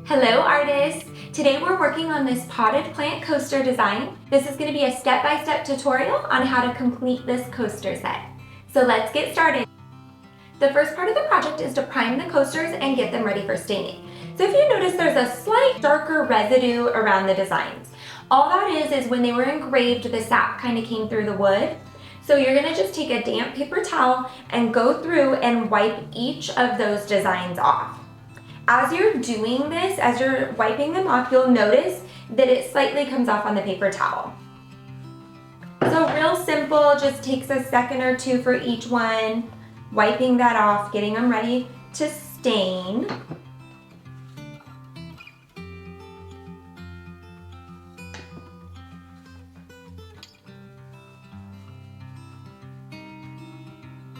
Hello artists! Today we're working on this potted plant coaster design. This is going to be a step-by-step tutorial on how to complete this coaster set. So let's get started. The first part of the project is to prime the coasters and get them ready for staining. So if you notice, there's a slight darker residue around the designs. All that is when they were engraved, the sap kind of came through the wood. So you're going to just take a damp paper towel and go through and wipe each of those designs off. As you're doing this, as you're wiping them off, you'll notice that it slightly comes off on the paper towel. So real simple, just takes a second or two for each one, wiping that off, getting them ready to stain.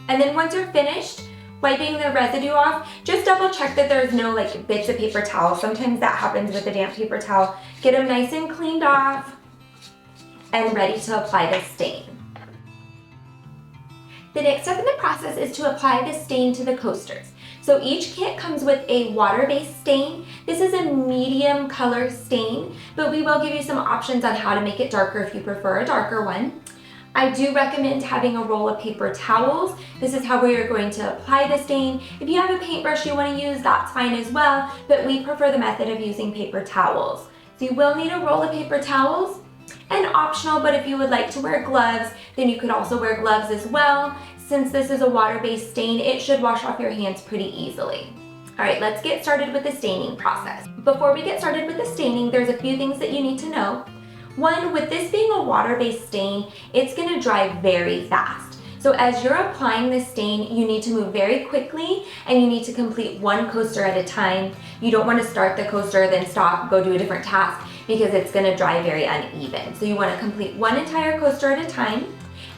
And then once you're finished wiping the residue off, just double check that there's no bits of paper towel. Sometimes that happens with a damp paper towel. Get them nice and cleaned off and ready to apply the stain. The next step in the process is to apply the stain to the coasters. So each kit comes with a water-based stain. This is a medium color stain, but we will give you some options on how to make it darker if you prefer a darker one. I do recommend having a roll of paper towels. This is how we are going to apply the stain. If you have a paintbrush you want to use, that's fine as well, but we prefer the method of using paper towels. So you will need a roll of paper towels, and optional, but if you would like to wear gloves, then you could also wear gloves as well. Since this is a water-based stain, it should wash off your hands pretty easily. All right, let's get started with the staining process. Before we get started with the staining, there's a few things that you need to know. One, with this being a water-based stain, it's going to dry very fast. So as you're applying the stain, you need to move very quickly and you need to complete one coaster at a time. You don't want to start the coaster, then stop, go do a different task, because it's going to dry very uneven. So you want to complete one entire coaster at a time.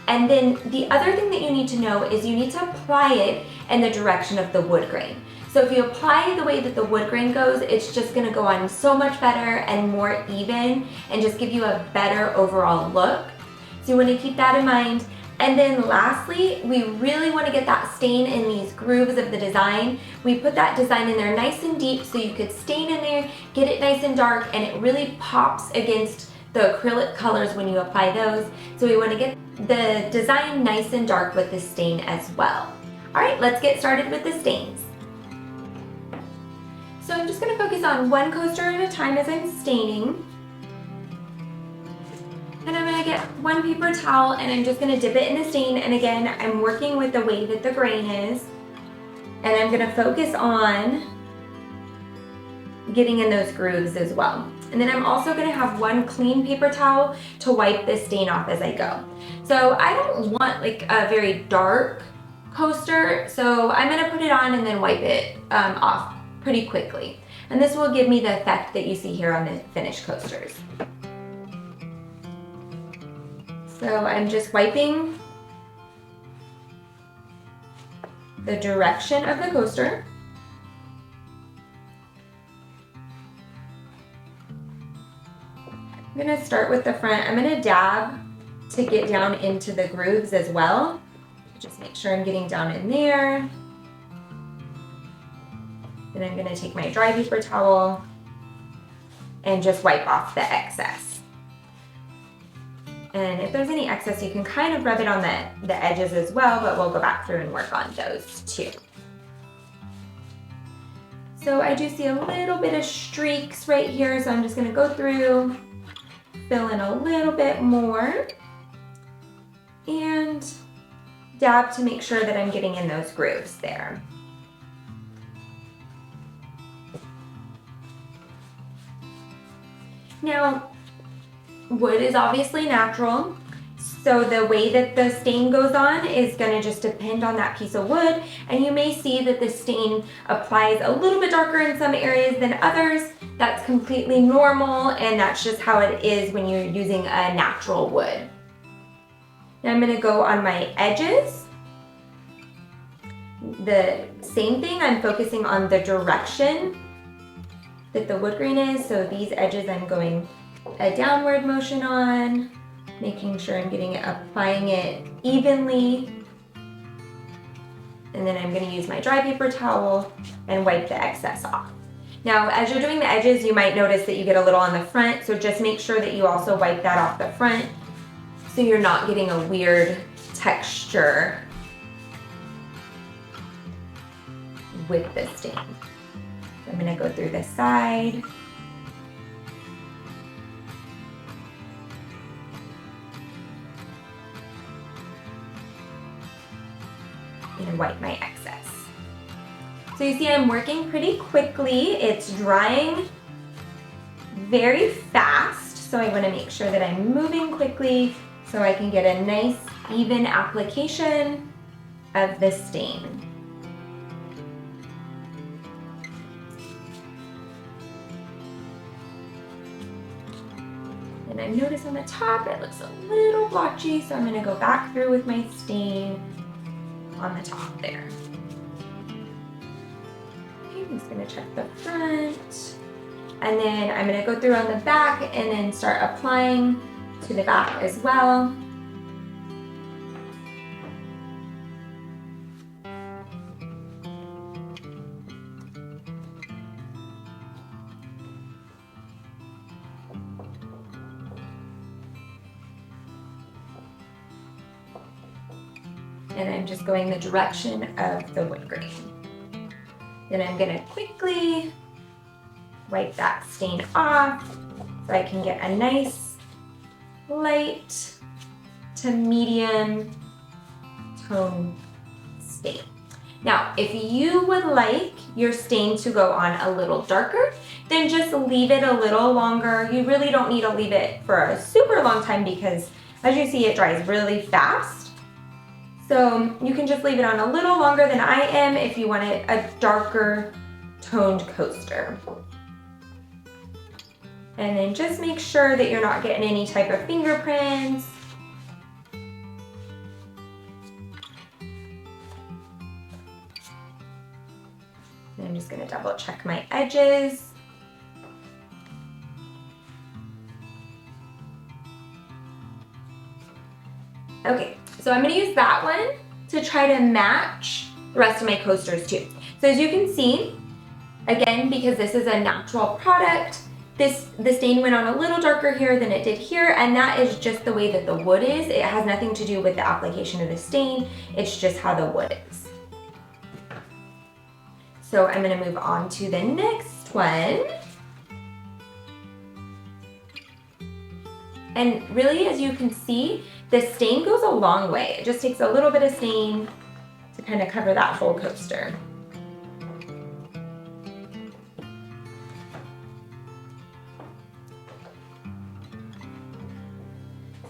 And then the other thing that you need to know is you need to apply it in the direction of the wood grain. So if you apply the way that the wood grain goes, it's just going to go on so much better and more even and just give you a better overall look. So you want to keep that in mind. And then lastly, we really want to get that stain in these grooves of the design. We put that design in there nice and deep so you could stain in there, get it nice and dark, and it really pops against the acrylic colors when you apply those. So we want to get the design nice and dark with the stain as well. All right, let's get started with the stains. So I'm just going to focus on one coaster at a time as I'm staining. And I'm going to get one paper towel and I'm just going to dip it in the stain. And again, I'm working with the way that the grain is. And I'm going to focus on getting in those grooves as well. And then I'm also going to have one clean paper towel to wipe the stain off as I go. So I don't want a very dark coaster, so I'm going to put it on and then wipe it off pretty quickly. And this will give me the effect that you see here on the finished coasters. So I'm just wiping the direction of the coaster. I'm going to start with the front. I'm going to dab to get down into the grooves as well. Just make sure I'm getting down in there. Then I'm going to take my dry paper towel and just wipe off the excess. And if there's any excess, you can kind of rub it on the edges as well, but we'll go back through and work on those too. So I do see a little bit of streaks right here, so I'm just going to go through, fill in a little bit more, and dab to make sure that I'm getting in those grooves there. Now, wood is obviously natural, so the way that the stain goes on is going to just depend on that piece of wood, and you may see that the stain applies a little bit darker in some areas than others. That's completely normal, and that's just how it is when you're using a natural wood. Now I'm going to go on my edges. The same thing, I'm focusing on the direction that the wood grain is. So these edges I'm going a downward motion on, making sure I'm applying it evenly. And then I'm going to use my dry paper towel and wipe the excess off. Now, as you're doing the edges, you might notice that you get a little on the front, so just make sure that you also wipe that off the front so you're not getting a weird texture with the stain. I'm gonna go through this side. And wipe my excess. So you see I'm working pretty quickly. It's drying very fast, so I want to make sure that I'm moving quickly so I can get a nice even application of the stain. And I notice on the top it looks a little blotchy, so I'm going to go back through with my stain on the top there. Okay, I'm just going to check the front. And then I'm going to go through on the back and then start applying to the back as well. And I'm just going the direction of the wood grain. Then I'm going to quickly wipe that stain off so I can get a nice light to medium tone stain. Now, if you would like your stain to go on a little darker, then just leave it a little longer. You really don't need to leave it for a super long time because as you see, it dries really fast. So you can just leave it on a little longer than I am if you want a darker toned coaster. And then just make sure that you're not getting any type of fingerprints. And I'm just gonna double check my edges. Okay, so I'm gonna use that one to try to match the rest of my coasters too. So as you can see, again, because this is a natural product, the stain went on a little darker here than it did here, and that is just the way that the wood is. It has nothing to do with the application of the stain, it's just how the wood is. So I'm gonna move on to the next one. And really, as you can see, the stain goes a long way. It just takes a little bit of stain to kind of cover that whole coaster.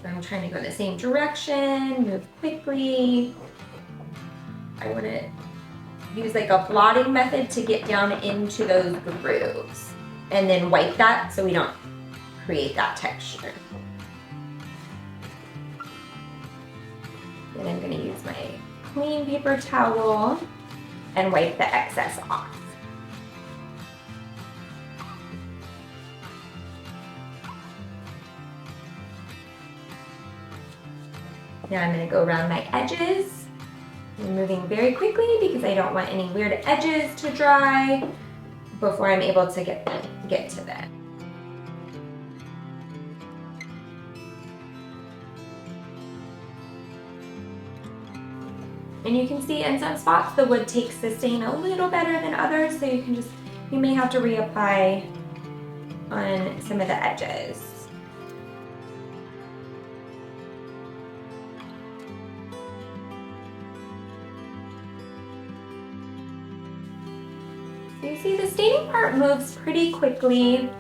So I'm trying to go the same direction, move quickly. I want to use like a blotting method to get down into those grooves and then wipe that so we don't create that texture. Then I'm going to use my clean paper towel and wipe the excess off. Now I'm going to go around my edges. I'm moving very quickly because I don't want any weird edges to dry before I'm able to get to them. And you can see in some spots the wood takes the stain a little better than others, so you may have to reapply on some of the edges. So you see the staining part moves pretty quickly.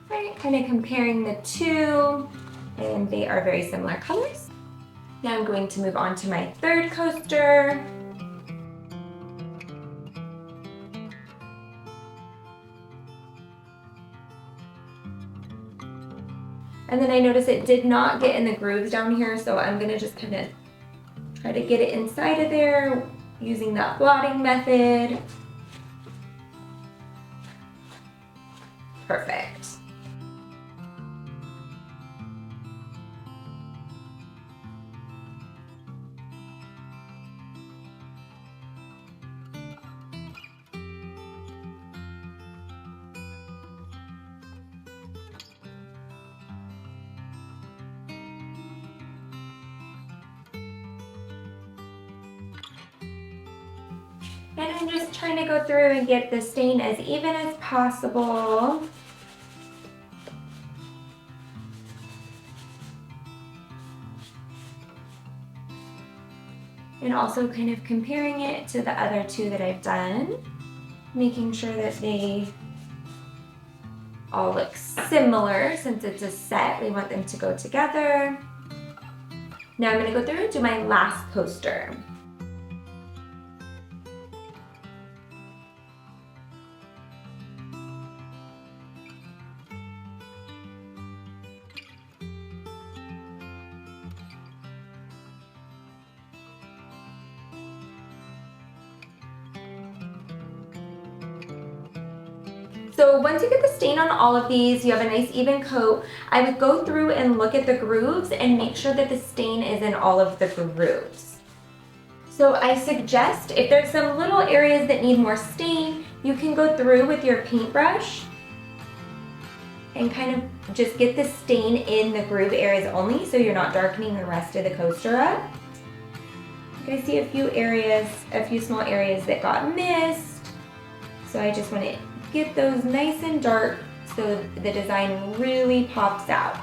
Right, kind of comparing the two. And they are very similar colors. Now I'm going to move on to my third coaster. And then I noticed it did not get in the grooves down here, so I'm gonna just kind of try to get it inside of there using that blotting method. Perfect. And I'm just trying to go through and get the stain as even as possible. And also kind of comparing it to the other two that I've done, making sure that they all look similar. Since it's a set, we want them to go together. Now I'm going to go through and do my last coaster. So once you get the stain on all of these, you have a nice even coat, I would go through and look at the grooves and make sure that the stain is in all of the grooves. So I suggest if there's some little areas that need more stain, you can go through with your paintbrush and kind of just get the stain in the groove areas only so you're not darkening the rest of the coaster up. I see a few areas, a few small areas that got missed. So I just want to get those nice and dark so the design really pops out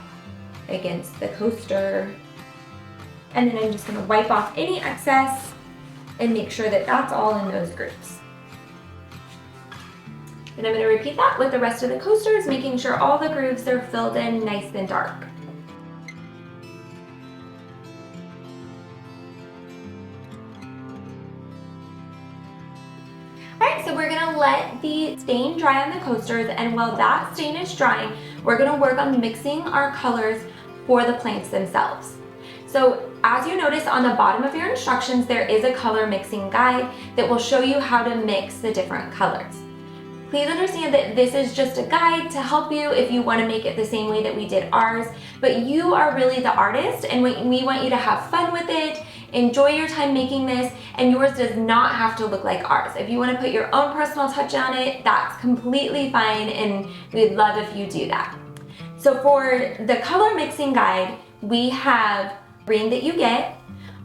against the coaster. And then I'm just going to wipe off any excess and make sure that that's all in those grooves. And I'm going to repeat that with the rest of the coasters, making sure all the grooves are filled in nice and dark. Alright, so we're going to let the stain dry on the coasters, and while that stain is drying, we're going to work on mixing our colors for the plants themselves. So as you notice on the bottom of your instructions, there is a color mixing guide that will show you how to mix the different colors. Please understand that this is just a guide to help you if you want to make it the same way that we did ours, but you are really the artist and we want you to have fun with it, enjoy your time making this, and yours does not have to look like ours. If you want to put your own personal touch on it, that's completely fine, and we'd love if you do that. So for the color mixing guide, we have green that you get,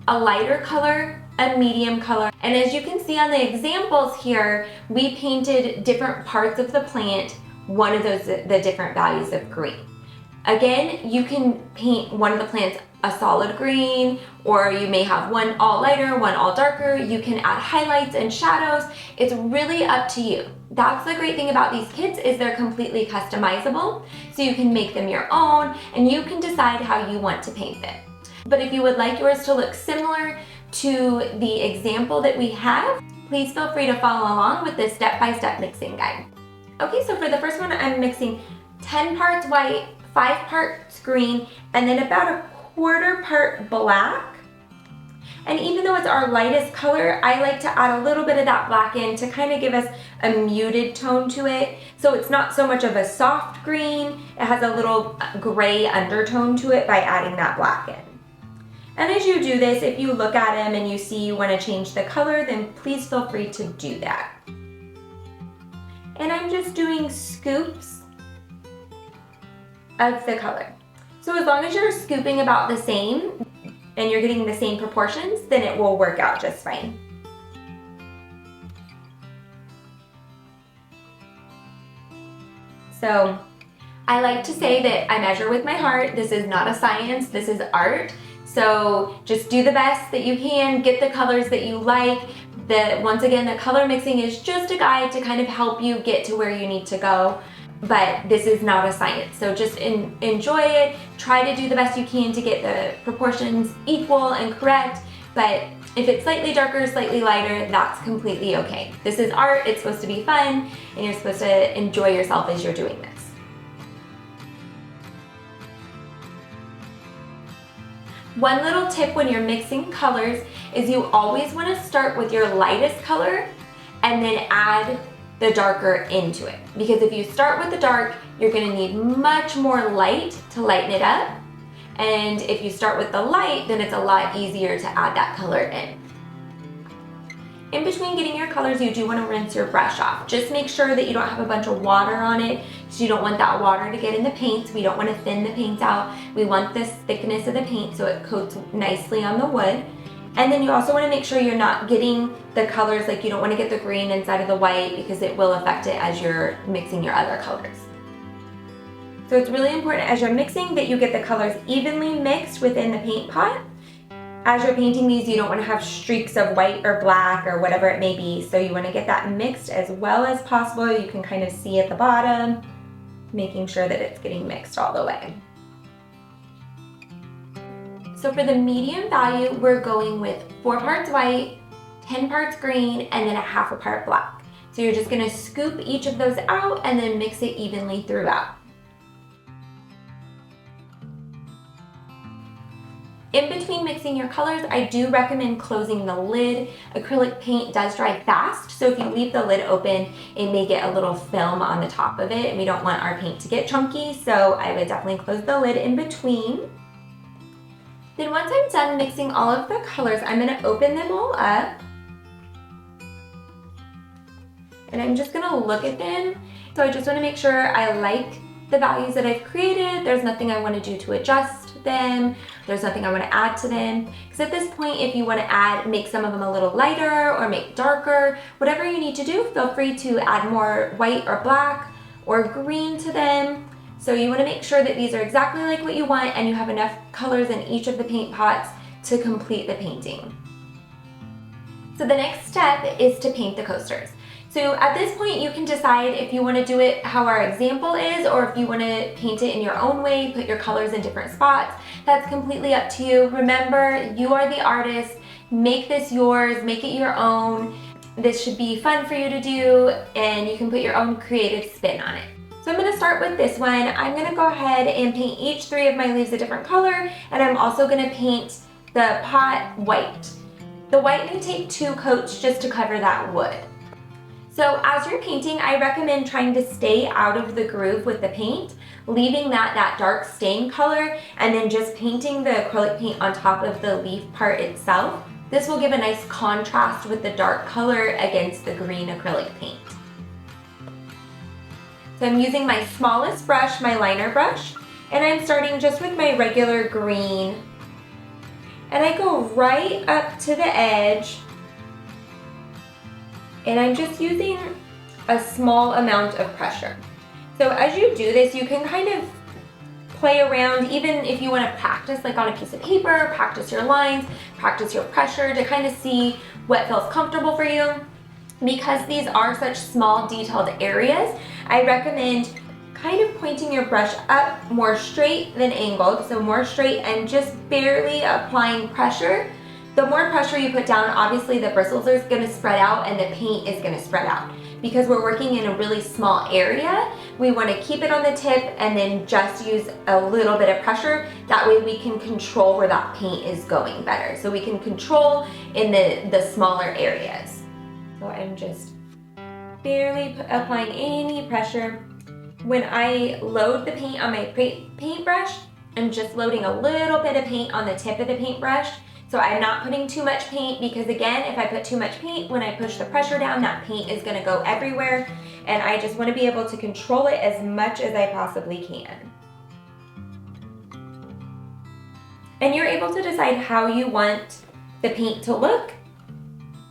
a lighter color, a medium color, and as you can see on the examples here, we painted different parts of the plant, one of those, the different values of green. Again, you can paint one of the plants a solid green, or you may have one all lighter, one all darker. You can add highlights and shadows. It's really up to you. That's the great thing about these kits is they're completely customizable, so you can make them your own and you can decide how you want to paint them. But if you would like yours to look similar to the example that we have, please feel free to follow along with this step-by-step mixing guide. Okay, so for the first one, I'm mixing 10 parts white, 5 parts green, and then about a quarter part black. And even though it's our lightest color, I like to add a little bit of that black in to kind of give us a muted tone to it. So it's not so much of a soft green, it has a little gray undertone to it by adding that black in. And as you do this, if you look at them and you see you want to change the color, then please feel free to do that. And I'm just doing scoops of the color. So as long as you're scooping about the same and you're getting the same proportions, then it will work out just fine. So I like to say that I measure with my heart. This is not a science, this is art. So just do the best that you can, get the colors that you like. Once again, the color mixing is just a guide to kind of help you get to where you need to go. But this is not a science, so just enjoy it. Try to do the best you can to get the proportions equal and correct, but if it's slightly darker, slightly lighter, that's completely okay. This is art, it's supposed to be fun, and you're supposed to enjoy yourself as you're doing this. One little tip when you're mixing colors is you always want to start with your lightest color and then add the darker into it. Because if you start with the dark, you're going to need much more light to lighten it up. And if you start with the light, then it's a lot easier to add that color in. In between getting your colors, you do want to rinse your brush off. Just make sure that you don't have a bunch of water on it, because you don't want that water to get in the paint. We don't want to thin the paint out. We want this thickness of the paint so it coats nicely on the wood. And then you also want to make sure you're not getting the colors, like you don't want to get the green inside of the white because it will affect it as you're mixing your other colors. So it's really important as you're mixing that you get the colors evenly mixed within the paint pot. As you're painting these, you don't want to have streaks of white or black or whatever it may be. So you want to get that mixed as well as possible. You can kind of see at the bottom, making sure that it's getting mixed all the way. So for the medium value, we're going with 4 parts white, 10 parts green, and then a half a part black. So you're just gonna scoop each of those out and then mix it evenly throughout. In between mixing your colors, I do recommend closing the lid. Acrylic paint does dry fast, so if you leave the lid open, it may get a little film on the top of it, and we don't want our paint to get chunky, so I would definitely close the lid in between. Then once I'm done mixing all of the colors, I'm gonna open them all up. And I'm just gonna look at them. So I just wanna make sure I like the values that I've created. There's nothing I wanna do to adjust them. There's nothing I wanna add to them. Because at this point, if you wanna make some of them a little lighter or make darker, whatever you need to do, feel free to add more white or black or green to them. So you want to make sure that these are exactly like what you want and you have enough colors in each of the paint pots to complete the painting. So the next step is to paint the coasters. So at this point you can decide if you want to do it how our example is or if you want to paint it in your own way, put your colors in different spots. That's completely up to you. Remember, you are the artist. Make this yours, make it your own. This should be fun for you to do and you can put your own creative spin on it. So I'm going to start with this one. I'm going to go ahead and paint each 3 of my leaves a different color, and I'm also going to paint the pot white. The white may take 2 coats just to cover that wood. So as you're painting, I recommend trying to stay out of the groove with the paint, leaving that dark stain color, and then just painting the acrylic paint on top of the leaf part itself. This will give a nice contrast with the dark color against the green acrylic paint. So I'm using my smallest brush, my liner brush, and I'm starting just with my regular green. And I go right up to the edge, and I'm just using a small amount of pressure. So as you do this, you can kind of play around, even if you want to practice like on a piece of paper, practice your lines, practice your pressure to kind of see what feels comfortable for you. Because these are such small detailed areas, I recommend kind of pointing your brush up more straight than angled, so more straight and just barely applying pressure. The more pressure you put down, obviously the bristles are going to spread out and the paint is going to spread out. Because we're working in a really small area, we want to keep it on the tip and then just use a little bit of pressure. That way we can control where that paint is going better. So we can control in the smaller areas. So I'm just barely applying any pressure. When I load the paint on my paintbrush, I'm just loading a little bit of paint on the tip of the paintbrush. So I'm not putting too much paint because again, if I put too much paint, when I push the pressure down, that paint is gonna go everywhere. And I just wanna be able to control it as much as I possibly can. And you're able to decide how you want the paint to look.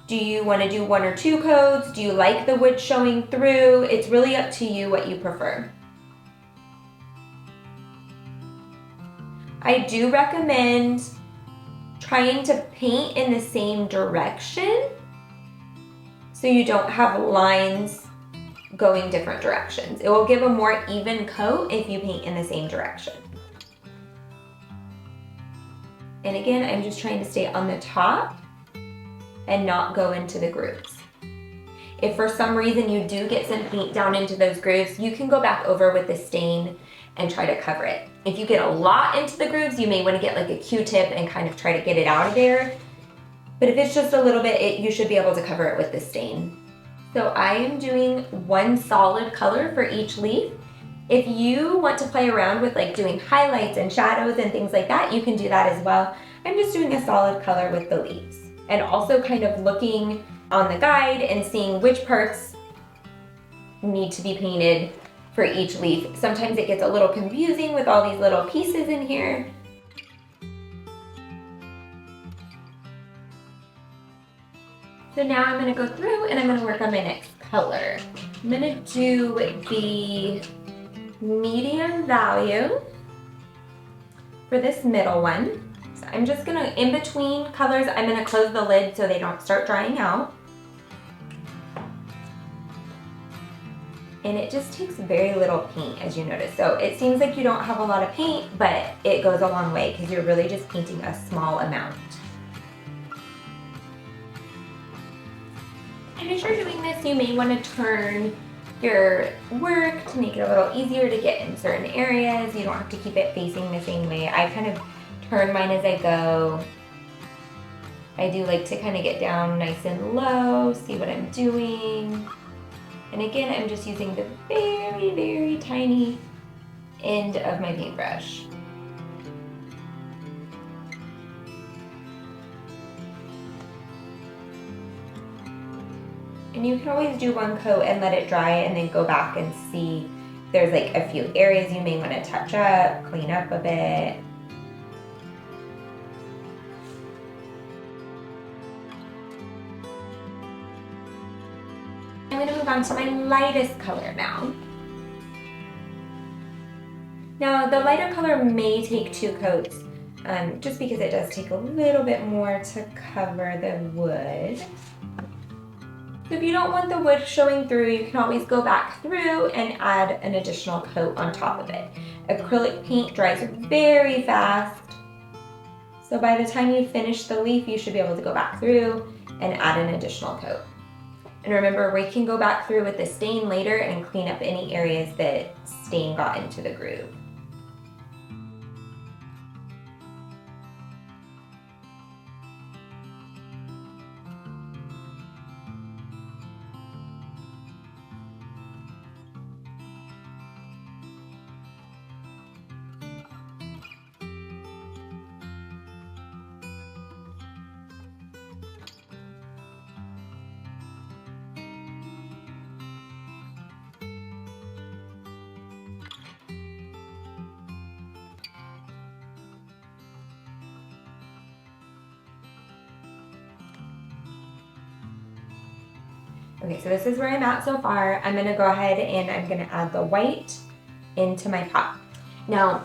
Do you want to do 1 or 2 coats? Do you like the wood showing through? It's really up to you what you prefer. I do recommend trying to paint in the same direction so you don't have lines going different directions. It will give a more even coat if you paint in the same direction. And again, I'm just trying to stay on the top and not go into the grooves. If for some reason you do get some paint down into those grooves, you can go back over with the stain and try to cover it. If you get a lot into the grooves, you may want to get like a Q-tip and kind of try to get it out of there. But if it's just a little bit, you should be able to cover it with the stain. So I am doing 1 solid color for each leaf. If you want to play around with like doing highlights and shadows and things like that, you can do that as well. I'm just doing a solid color with the leaves. And also kind of looking on the guide and seeing which parts need to be painted for each leaf. Sometimes it gets a little confusing with all these little pieces in here. So now I'm gonna go through and I'm gonna work on my next color. I'm gonna do the medium value for this middle one. So I'm just gonna, in between colors, I'm gonna close the lid so they don't start drying out. And it just takes very little paint, as you notice. So it seems like you don't have a lot of paint, but it goes a long way because you're really just painting a small amount. And as you're doing this, you may want to turn your work to make it a little easier to get in certain areas. You don't have to keep it facing the same way. I kind of turn mine as I go. I do like to kind of get down nice and low, see what I'm doing. And again, I'm just using the very, very tiny end of my paintbrush. And you can always do one coat and let it dry and then go back and see there's like a few areas you may want to touch up, clean up a bit. I'm going to move on to my lightest color now. Now the lighter color may take 2 coats just because it does take a little bit more to cover the wood. So if you don't want the wood showing through, you can always go back through and add an additional coat on top of it. Acrylic paint dries very fast, so by the time you finish the leaf, you should be able to go back through and add an additional coat. And remember, we can go back through with the stain later and clean up any areas that stain got into the groove. Okay, so this is where I'm at so far. I'm gonna go ahead and I'm gonna add the white into my pot. Now,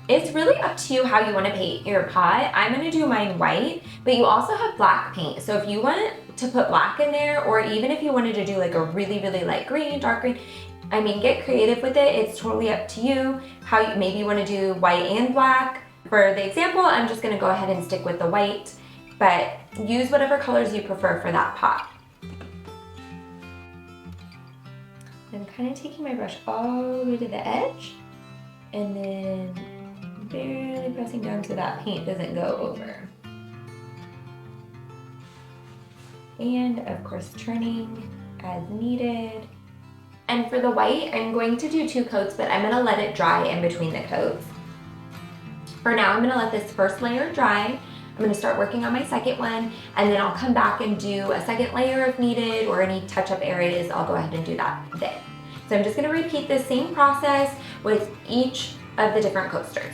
it's really up to you how you wanna paint your pot. I'm gonna do mine white, but you also have black paint. So if you want to put black in there, or even if you wanted to do like a really, really light green, dark green, I mean, get creative with it. It's totally up to you how you maybe wanna do white and black. For the example, I'm just gonna go ahead and stick with the white, but use whatever colors you prefer for that pot. I'm kind of taking my brush all the way to the edge and then barely pressing down so that paint doesn't go over. And of course turning as needed. And for the white, I'm going to do 2 coats, but I'm gonna let it dry in between the coats. For now, I'm gonna let this first layer dry. I'm gonna start working on my second one, and then I'll come back and do a second layer if needed, or any touch-up areas, I'll go ahead and do that then. So I'm just gonna repeat this same process with each of the different coasters.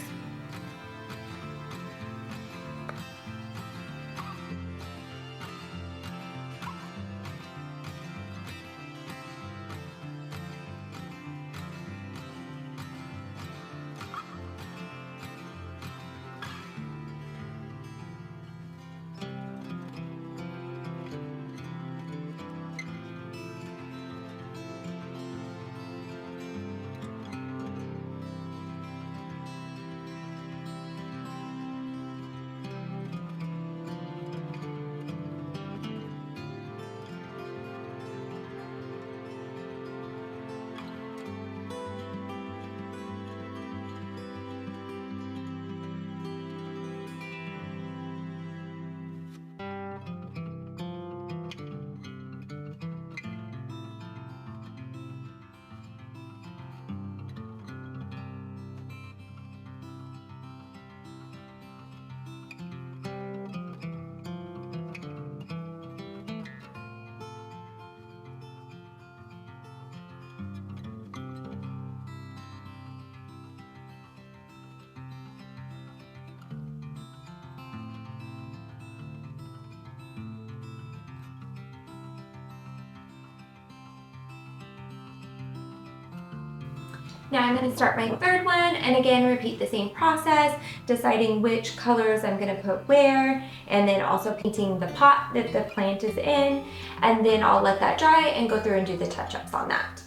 Now I'm going to start my third one, and again repeat the same process, deciding which colors I'm going to put where, and then also painting the pot that the plant is in, and then I'll let that dry and go through and do the touch-ups on that.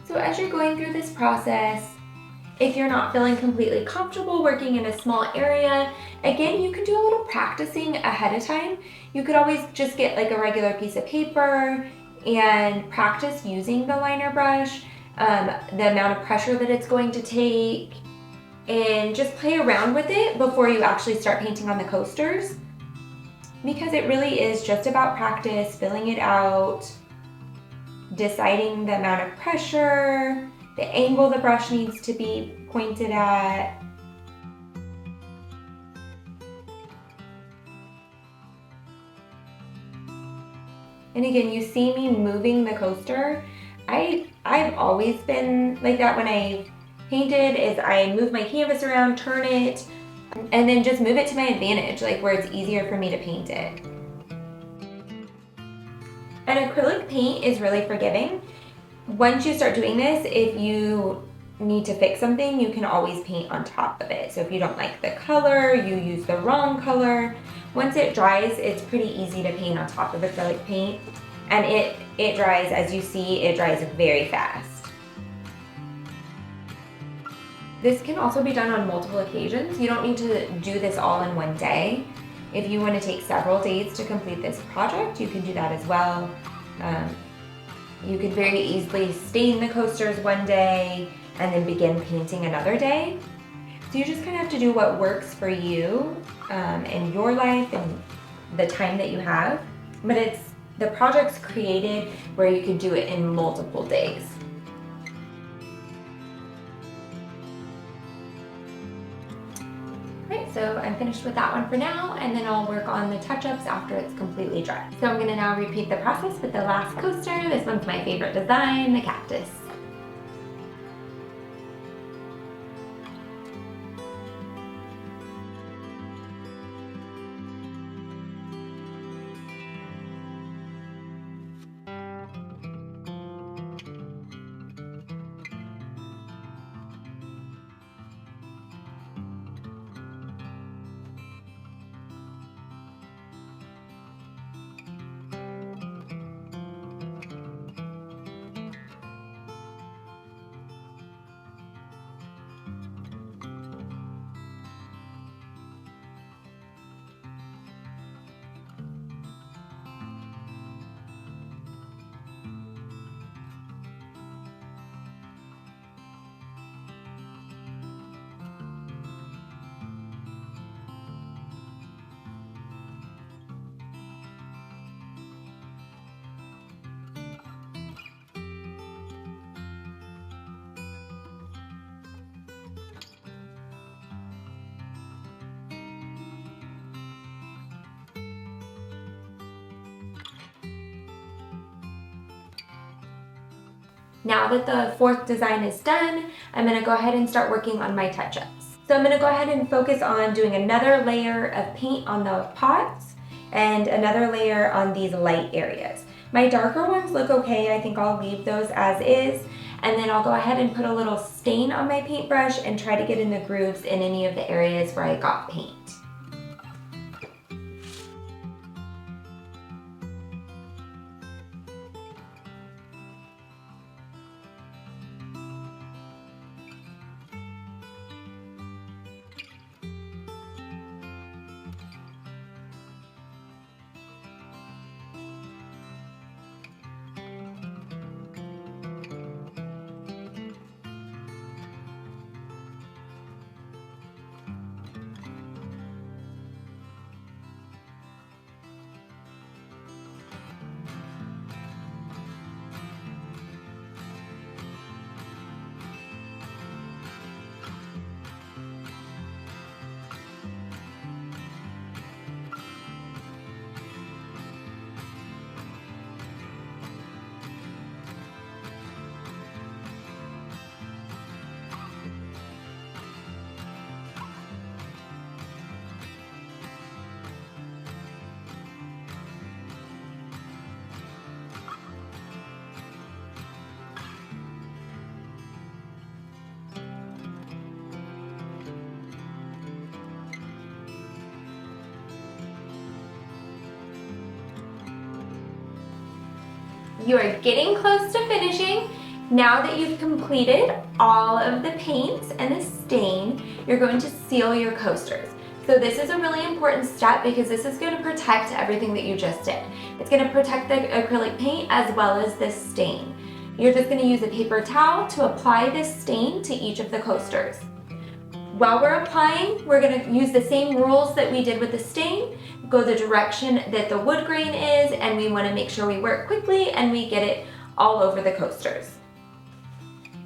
So as you're going through this process, if you're not feeling completely comfortable working in a small area, again, you can do a little practicing ahead of time. You could always just get like a regular piece of paper and practice using the liner brush, the amount of pressure that it's going to take, and just play around with it before you actually start painting on the coasters. Because it really is just about practice, filling it out, deciding the amount of pressure, the angle the brush needs to be pointed at. And again, you see me moving the coaster. I've always been like that when I painted, is I move my canvas around, turn it, and then just move it to my advantage, like where it's easier for me to paint it. And acrylic paint is really forgiving. Once you start doing this, if you need to fix something, you can always paint on top of it. So if you don't like the color, you use the wrong color, once it dries, it's pretty easy to paint on top of acrylic paint. And it dries, as you see, it dries very fast. This can also be done on multiple occasions. You don't need to do this all in one day. If you want to take several days to complete this project, you can do that as well. You could very easily stain the coasters one day and then begin painting another day. So you just kind of have to do what works for you in your life and the time that you have. But the project's created where you can do it in multiple days. Right, so I'm finished with that one for now, and then I'll work on the touch-ups after it's completely dry. So I'm going to now repeat the process with the last coaster. This one's my favorite design, the cactus. Now that the fourth design is done, I'm going to go ahead and start working on my touch-ups. So I'm going to go ahead and focus on doing another layer of paint on the pots and another layer on these light areas. My darker ones look okay. I think I'll leave those as is. And then I'll go ahead and put a little stain on my paintbrush and try to get in the grooves in any of the areas where I got paint. You are getting close to finishing. Now that you've completed all of the paints and the stain, you're going to seal your coasters. So this is a really important step because this is going to protect everything that you just did. It's going to protect the acrylic paint as well as the stain. You're just going to use a paper towel to apply this stain to each of the coasters. While we're applying, we're going to use the same rules that we did with the stain, go the direction that the wood grain is, and we want to make sure we work quickly and we get it all over the coasters.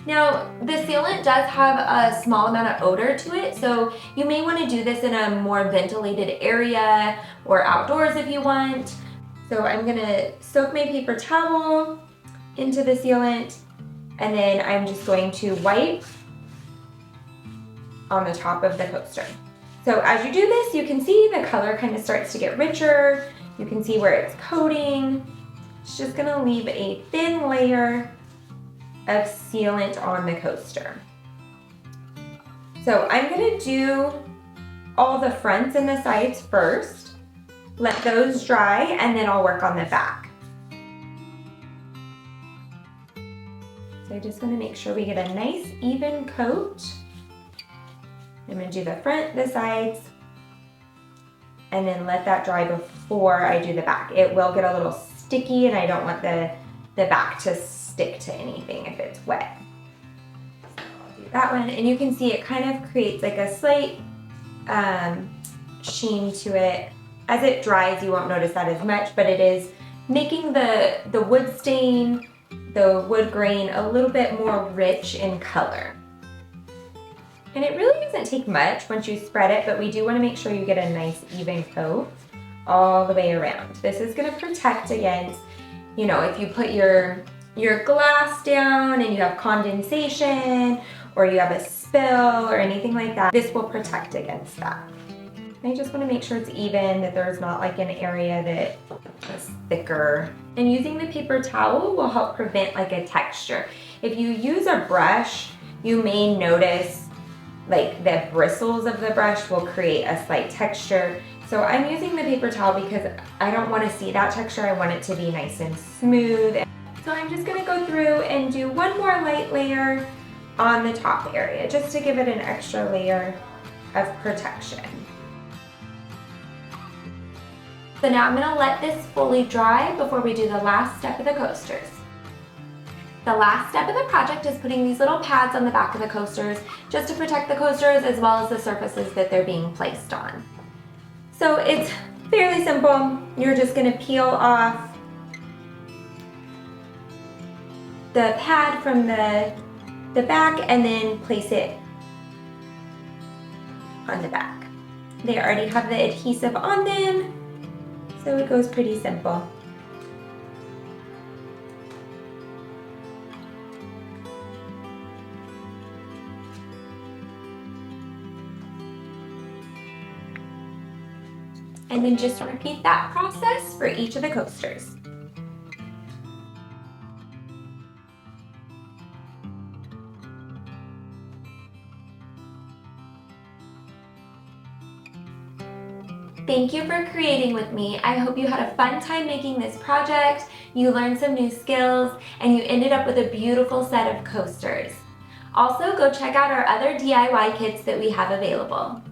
Now, the sealant does have a small amount of odor to it, so you may want to do this in a more ventilated area or outdoors if you want. So I'm going to soak my paper towel into the sealant, and then I'm just going to wipe on the top of the coaster. So as you do this, you can see the color kind of starts to get richer. You can see where it's coating. It's just going to leave a thin layer of sealant on the coaster. So I'm going to do all the fronts and the sides first, let those dry, and then I'll work on the back. So I just want to make sure we get a nice even coat. I'm going to do the front, the sides, and then let that dry before I do the back. It will get a little sticky and I don't want the back to stick to anything if it's wet. So I'll do that one, and you can see it kind of creates like a slight sheen to it. As it dries, you won't notice that as much, but it is making the wood stain, the wood grain, a little bit more rich in color. And it really doesn't take much once you spread it, but we do want to make sure you get a nice even coat all the way around. This is going to protect against, you know, if you put your glass down and you have condensation or you have a spill or anything like that, this will protect against that. I just want to make sure it's even, that there's not like an area that is thicker. And using the paper towel will help prevent like a texture. If you use a brush, you may notice like the bristles of the brush will create a slight texture. So I'm using the paper towel because I don't want to see that texture. I want it to be nice and smooth. So I'm just going to go through and do one more light layer on the top area just to give it an extra layer of protection. So now I'm going to let this fully dry before we do the last step of the coasters. The last step of the project is putting these little pads on the back of the coasters just to protect the coasters as well as the surfaces that they're being placed on. So it's fairly simple. You're just going to peel off the pad from the back and then place it on the back. They already have the adhesive on them, so it goes pretty simple. And then just repeat that process for each of the coasters. Thank you for creating with me. I hope you had a fun time making this project, you learned some new skills, and you ended up with a beautiful set of coasters. Also, go check out our other DIY kits that we have available.